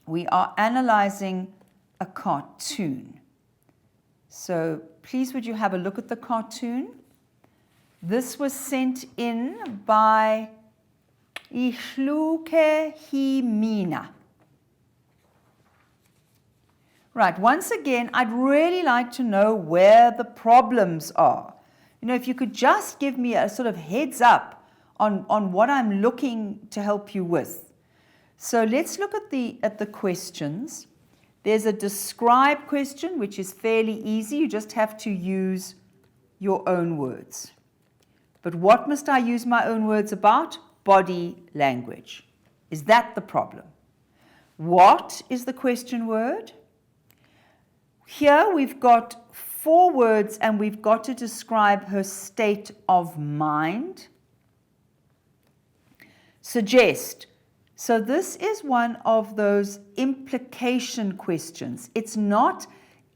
we are analyzing a cartoon. So please would you have a look at the cartoon? This was sent in by Ihluke Himina. Right, once again, I'd really like to know where the problems are. You know, if you could just give me a sort of heads up on what I'm looking to help you with. So let's look at the questions. There's a describe question, which is fairly easy. You just have to use your own words. But what must I use my own words about? Body language. Is that the problem? What is the question word? Here we've got 4 words and we've got to describe her state of mind. Suggest. So this is one of those implication questions. It's not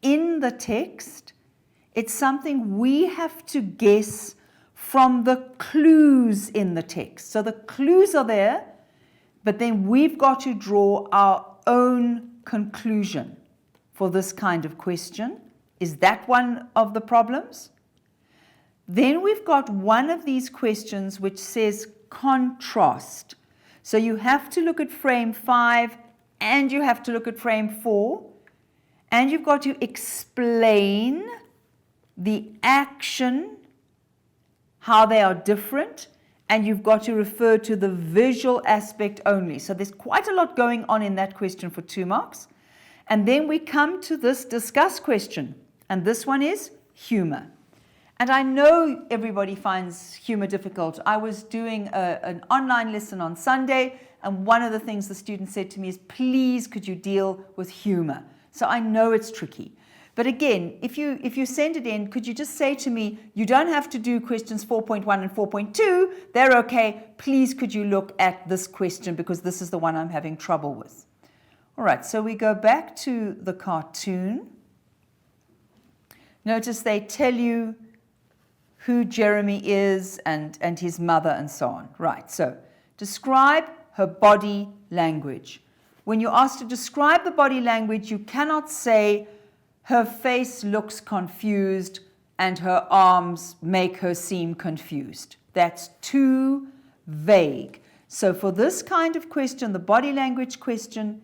in the text. It's something we have to guess from the clues in the text. So the clues are there, but then we've got to draw our own conclusion for this kind of question. Is that one of the problems? Then we've got one of these questions which says contrast. So you have to look at frame 5 and you have to look at frame 4 and you've got to explain the action, how they are different, and you've got to refer to the visual aspect only. So there's quite a lot going on in that question for 2 marks. And then we come to this discuss question, and this one is humor. And I know everybody finds humor difficult. I was doing an online lesson on Sunday, and one of the things the student said to me is, please, could you deal with humor? So I know it's tricky. But again, if you send it in, could you just say to me, you don't have to do questions 4.1 and 4.2. They're okay. Please, could you look at this question because this is the one I'm having trouble with. All right, so we go back to the cartoon. Notice they tell you who Jeremy is and his mother and so on. Right, so describe her body language. When you're asked to describe the body language, you cannot say her face looks confused and her arms make her seem confused. That's too vague. So for this kind of question, the body language question,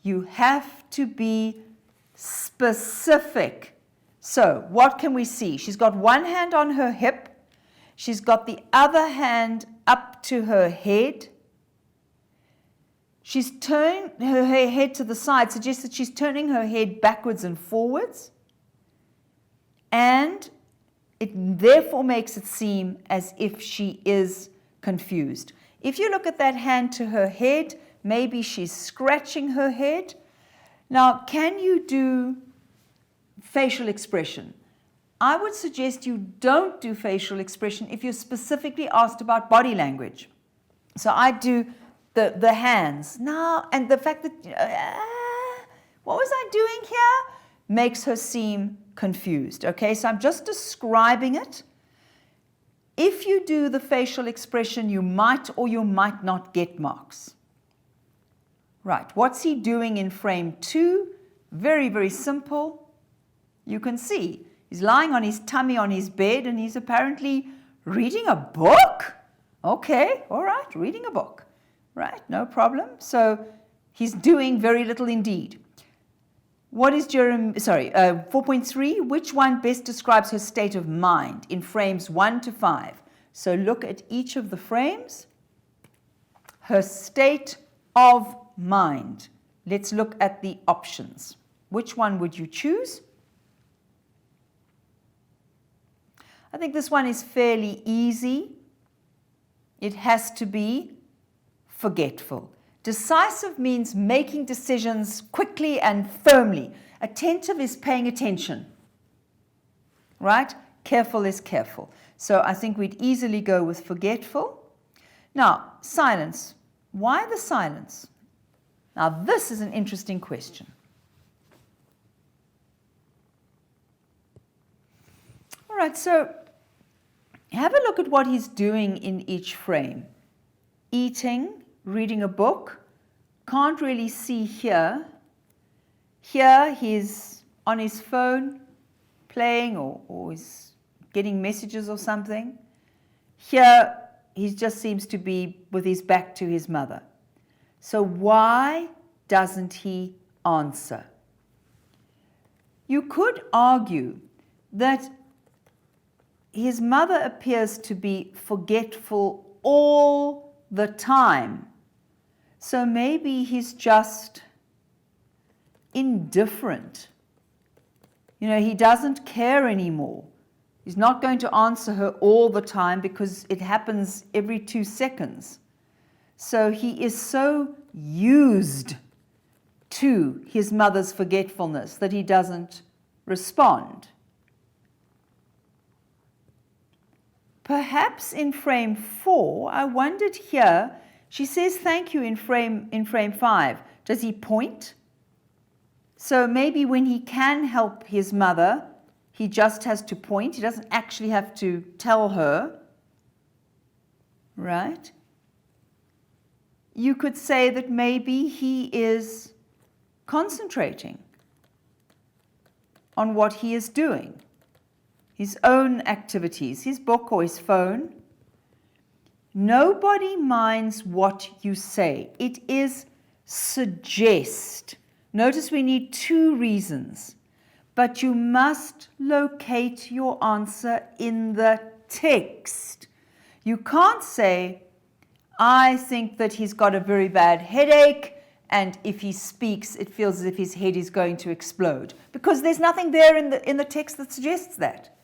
you have to be specific. So what can we see? She's got one hand on her hip. She's got the other hand up to her head. She's turned her head to the side, suggests that she's turning her head backwards and forwards. And it therefore makes it seem as if she is confused. If you look at that hand to her head, maybe she's scratching her head. Now, can you do facial expression? I would suggest you don't do facial expression if you're specifically asked about body language. So I do the hands. Now, and the fact that, what was I doing here? Makes her seem confused. Okay, so I'm just describing it. If you do the facial expression, you might or you might not get marks. Right, what's he doing in frame 2? Very, very simple. You can see he's lying on his tummy on his bed and he's apparently reading a book. Okay, all right, reading a book. Right, no problem. So he's doing very little indeed. What is 4.3, which one best describes her state of mind in frames 1 to 5? So look at each of the frames. Her state of mind. Let's look at the options. Which one would you choose? I think this one is fairly easy. It has to be forgetful. Decisive means making decisions quickly and firmly. Attentive is paying attention. Right? Careful is careful. So I think we'd easily go with forgetful. Now, silence. Why the silence? Now, this is an interesting question. All right, so have a look at what he's doing in each frame. Eating, reading a book, can't really see here. Here he's on his phone playing or he's getting messages or something. Here he just seems to be with his back to his mother. So why doesn't he answer? You could argue that his mother appears to be forgetful all the time. So maybe he's just indifferent. You know, he doesn't care anymore. He's not going to answer her all the time because it happens every 2 seconds. So he is so used to his mother's forgetfulness that he doesn't respond. Perhaps in frame 4, I wondered here, she says thank you in frame 5. Does he point? So maybe when he can help his mother, he just has to point. He doesn't actually have to tell her, right? You could say that maybe he is concentrating on what he is doing, his own activities, his book or his phone. Nobody minds what you say. It is suggest. Notice we need 2 reasons, but you must locate your answer in the text. You can't say, I think that he's got a very bad headache, and if he speaks, it feels as if his head is going to explode, because there's nothing there in the text that suggests that.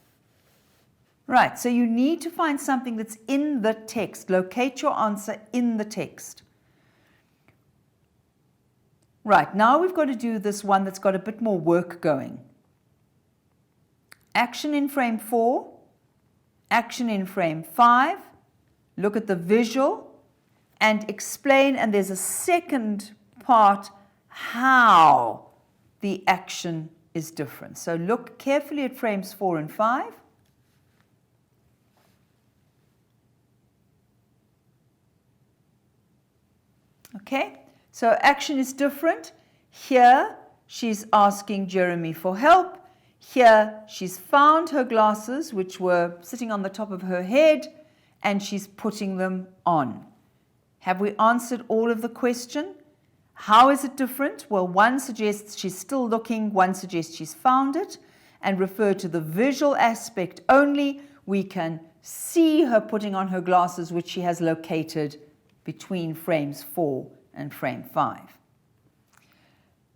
Right, so you need to find something that's in the text. Locate your answer in the text. Right, now we've got to do this one that's got a bit more work going. Action in frame 4, action in frame 5. Look at the visual and explain, and there's a second part, how the action is different. So look carefully at frames 4 and 5. Okay, so action is different. Here, she's asking Jeremy for help. Here, she's found her glasses, which were sitting on the top of her head, and she's putting them on. Have we answered all of the question? How is it different? Well, one suggests she's still looking, one suggests she's found it, and refer to the visual aspect only. We can see her putting on her glasses, which she has located between frames 4 and frame 5.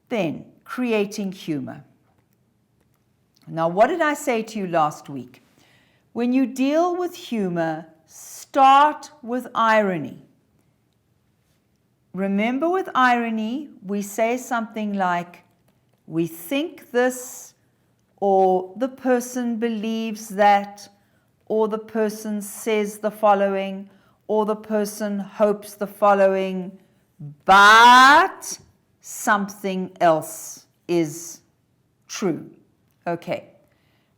Then, creating humor. Now, what did I say to you last week? When you deal with humor, start with irony. Remember, with irony, we say something like, we think this, or the person believes that, or the person says the following, or the person hopes the following, but something else is true. Okay,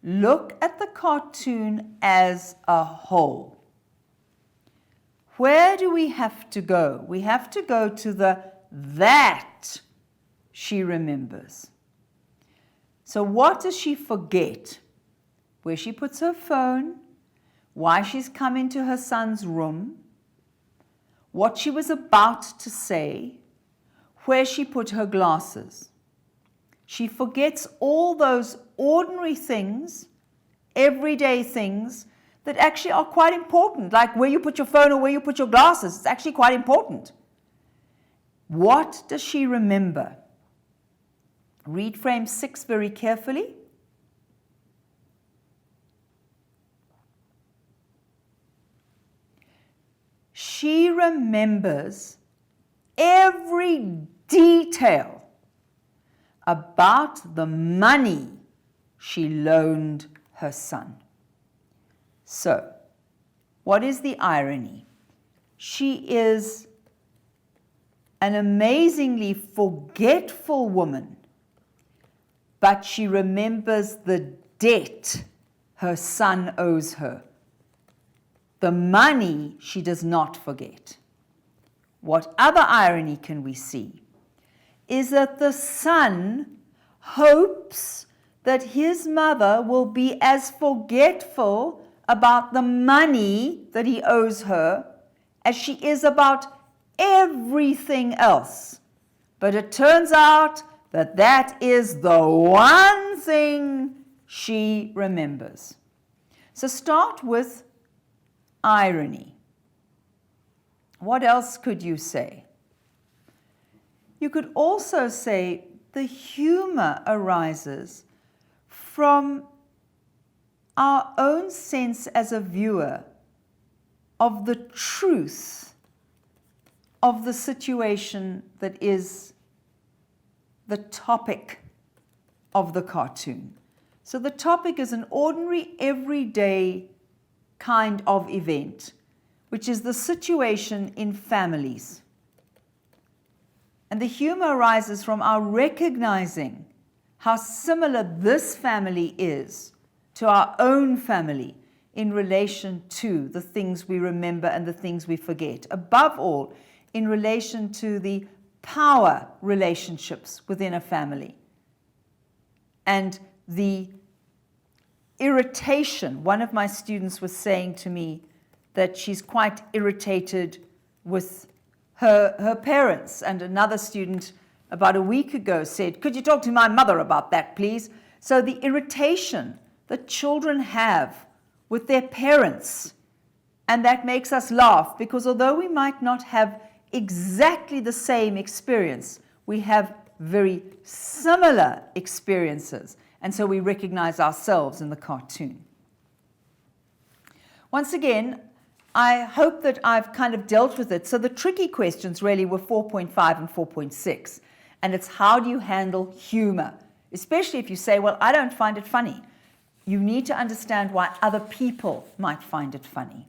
look at the cartoon as a whole. Where do we have to go? We have to go to the that she remembers. So what does she forget? Where she puts her phone, why she's come into her son's room, what she was about to say, where she put her glasses. She forgets all those ordinary things, everyday things, that actually are quite important, like where you put your phone or where you put your glasses. It's actually quite important. What does she remember? Read frame 6 very carefully. She remembers every detail about the money she loaned her son. So, what is the irony? She is an amazingly forgetful woman, but she remembers the debt her son owes her. The money she does not forget. what other irony can we see? Is that the son hopes that his mother will be as forgetful about the money that he owes her as she is about everything else. But it turns out that that is the one thing she remembers. So start with irony. What else could you say? You could also say the humor arises from our own sense as a viewer of the truth of the situation that is the topic of the cartoon. So the topic is an ordinary, everyday kind of event, which is the situation in families. And the humor arises from our recognizing how similar this family is to our own family in relation to the things we remember and the things we forget. Above all, in relation to the power relationships within a family and the irritation. One of my students was saying to me that she's quite irritated with her parents, and another student about a week ago said, "Could you talk to my mother about that, please?" So the irritation that children have with their parents, and that makes us laugh, because although we might not have exactly the same experience, we have very similar experiences, and so we recognize ourselves in the cartoon. Once again, I hope that I've kind of dealt with it. So the tricky questions really were 4.5 and 4.6, and it's how do you handle humor, especially if you say, well, I don't find it funny. You need to understand why other people might find it funny.